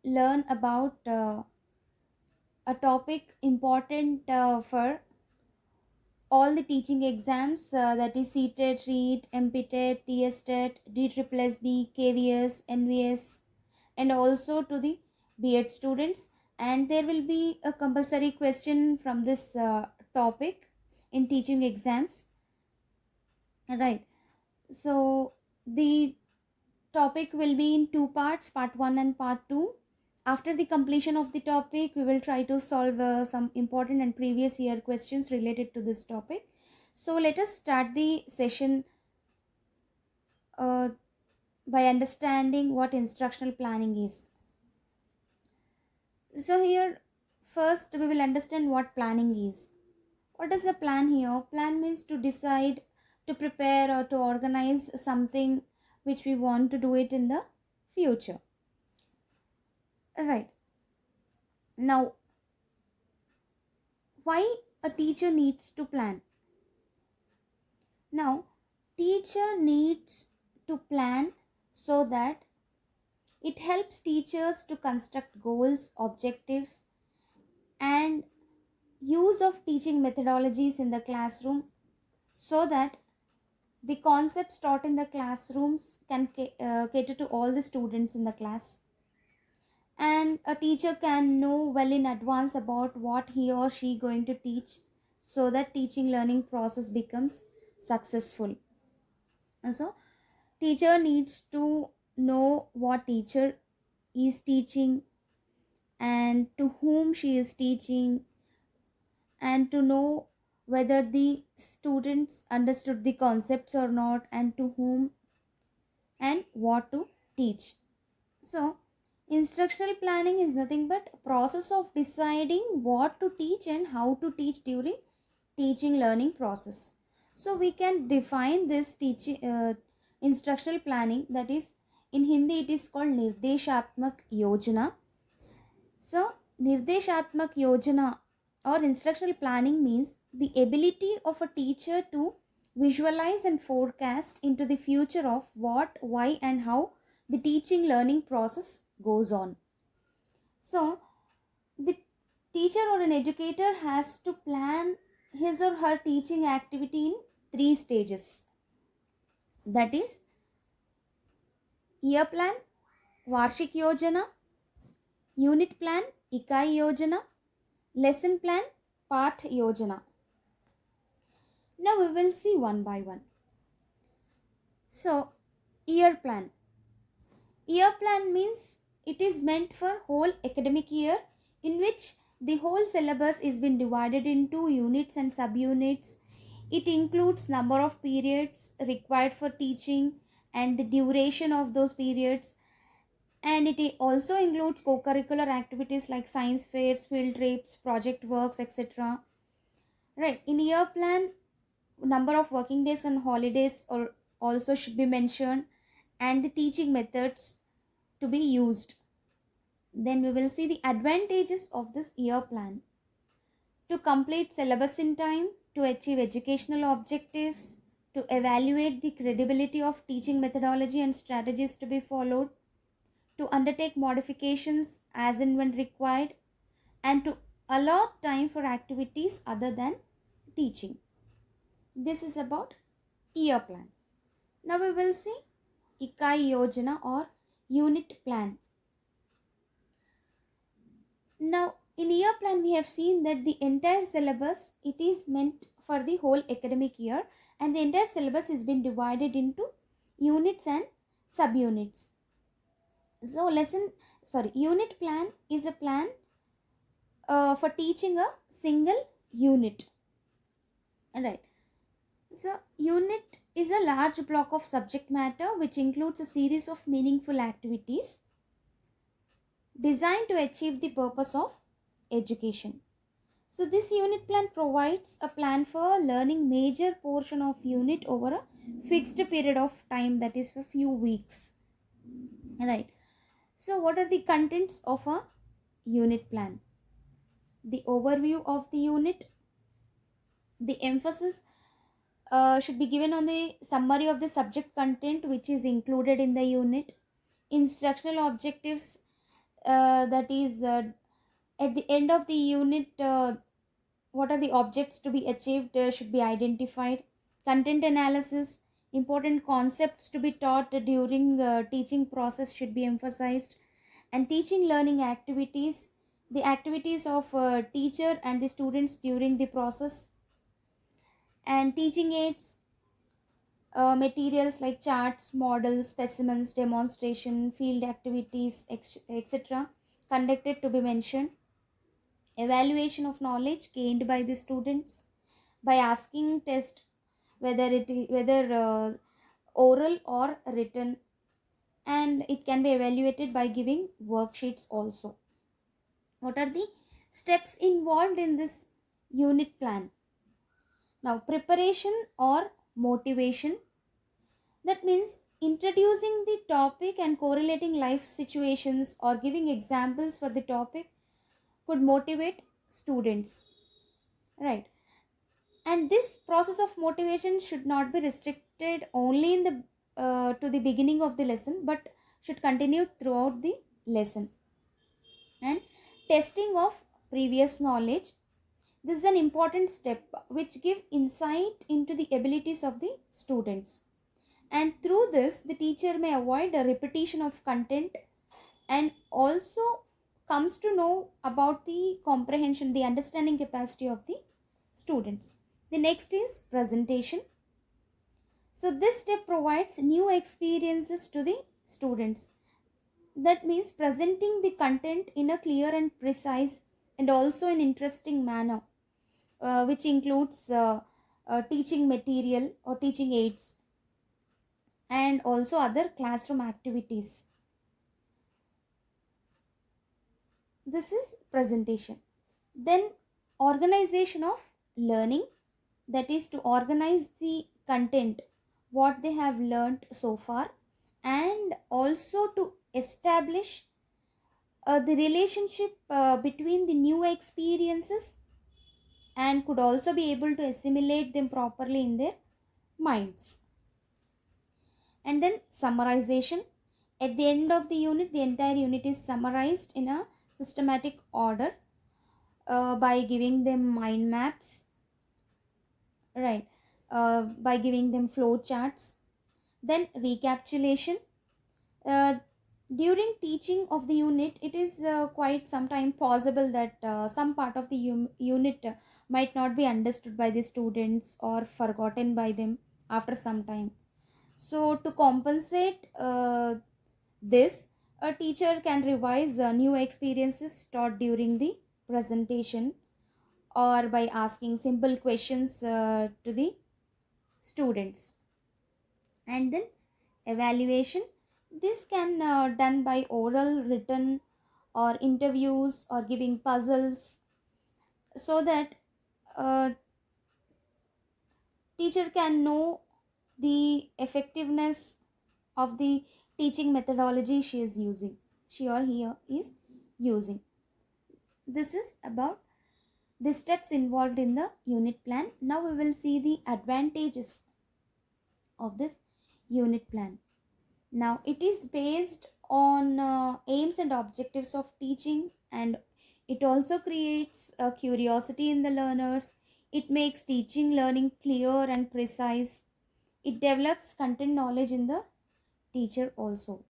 learn about a topic important for all the teaching exams, that is CTET, REET, MPTET, TSTET, DSSB, KVS, NVS, and also to the B.Ed students. And there will be a compulsory question from this topic in teaching exams. Right. So the topic will be in two parts, part 1 and part 2. After the completion of the topic, we will try to solve some important and previous year questions related to this topic. So let us start the session uh, by understanding what instructional planning is. So here first we will understand what planning is. What is the plan here? Plan means to decide, to prepare, or to organize something which we want to do it in the future. Right. Now, why a teacher needs to plan? Now, teacher needs to plan so that it helps teachers to construct goals, objectives, and use of teaching methodologies in the classroom so that the concepts taught in the classrooms can cater to all the students in the class, and a teacher can know well in advance about what he or she going to teach so that teaching learning process becomes successful. And so teacher needs to know what teacher is teaching and to whom she is teaching, and to know whether the students understood the concepts or not, and to whom and what to teach. So instructional planning is nothing but a process of deciding what to teach and how to teach during teaching learning process. So we can define this teaching instructional planning, that is in Hindi it is called Nirdeshatmak Yojana. So Nirdeshatmak Yojana or instructional planning means the ability of a teacher to visualize and forecast into the future of what, why, and how the teaching learning process goes on. So the teacher or an educator has to plan his or her teaching activity in three stages, that is year plan, Varshik Yojana, unit plan, Ikai Yojana, lesson plan, Path Yojana. Now we will see one by one. So year plan. Year plan means it is meant for whole academic year, in which the whole syllabus is been divided into units and subunits. It includes number of periods required for teaching and the duration of those periods, and it also includes co-curricular activities like science fairs, field trips, project works, etc. Right. In year plan, number of working days and holidays or also should be mentioned, and the teaching methods to be used. Then we will see the advantages of this year plan: to complete syllabus in time, to achieve educational objectives, to evaluate the credibility of teaching methodology and strategies to be followed, to undertake modifications as and when required, and to allot time for activities other than teaching. This is about year plan. Now we will see Ikai Yojana or unit plan. Now in year plan we have seen that the entire syllabus, it is meant for the whole academic year, and the entire syllabus has been divided into units and subunits. So unit plan is a plan for teaching a single unit. Alright. So unit is a large block of subject matter which includes a series of meaningful activities designed to achieve the purpose of education. So this unit plan provides a plan for learning major portion of unit over a fixed period of time, that is for few weeks. Right. So what are the contents of a unit plan? The overview of the unit. The emphasis should be given on the summary of the subject content which is included in the unit. Instructional objectives, that is at the end of the unit, what are the objects to be achieved should be identified. Content analysis, important concepts to be taught during teaching process should be emphasized. And teaching learning activities, the activities of teacher and the students during the process. And teaching aids, materials like charts, models, specimens, demonstration, field activities, etc. conducted to be mentioned. Evaluation of knowledge gained by the students by asking test, whether oral or written, and it can be evaluated by giving worksheets also. What are the steps involved in this unit plan? Now, preparation or motivation, that means introducing the topic and correlating life situations or giving examples for the topic could motivate students, right? And this process of motivation should not be restricted only in the to the beginning of the lesson, but should continue throughout the lesson. And testing of previous knowledge, this is an important step which give insight into the abilities of the students, and through this the teacher may avoid a repetition of content and also comes to know about the comprehension, the understanding capacity of the students. The next is presentation. So this step provides new experiences to the students. That means presenting the content in a clear and precise and also an interesting manner, which includes teaching material or teaching aids and also other classroom activities. This is presentation. Then organization of learning, that is to organize the content what they have learned so far, and also to establish the relationship between the new experiences and could also be able to assimilate them properly in their minds. And then summarization, at the end of the unit the entire unit is summarized in a systematic order by giving them mind maps, right? By giving them flow charts. Then recapitulation, uh, during teaching of the unit it is quite sometime possible that some part of the unit might not be understood by the students or forgotten by them after some time. So to compensate this, a teacher can revise new experiences taught during the presentation or by asking simple questions to the students. And then evaluation, this can done by oral, written, or interviews or giving puzzles, so that teacher can know the effectiveness of the teaching methodology she or he is using. This is about the steps involved in the unit plan. Now we will see the advantages of this unit plan. Now it is based on aims and objectives of teaching, and it also creates a curiosity in the learners. It makes teaching learning clear and precise. It develops content knowledge in the teacher also.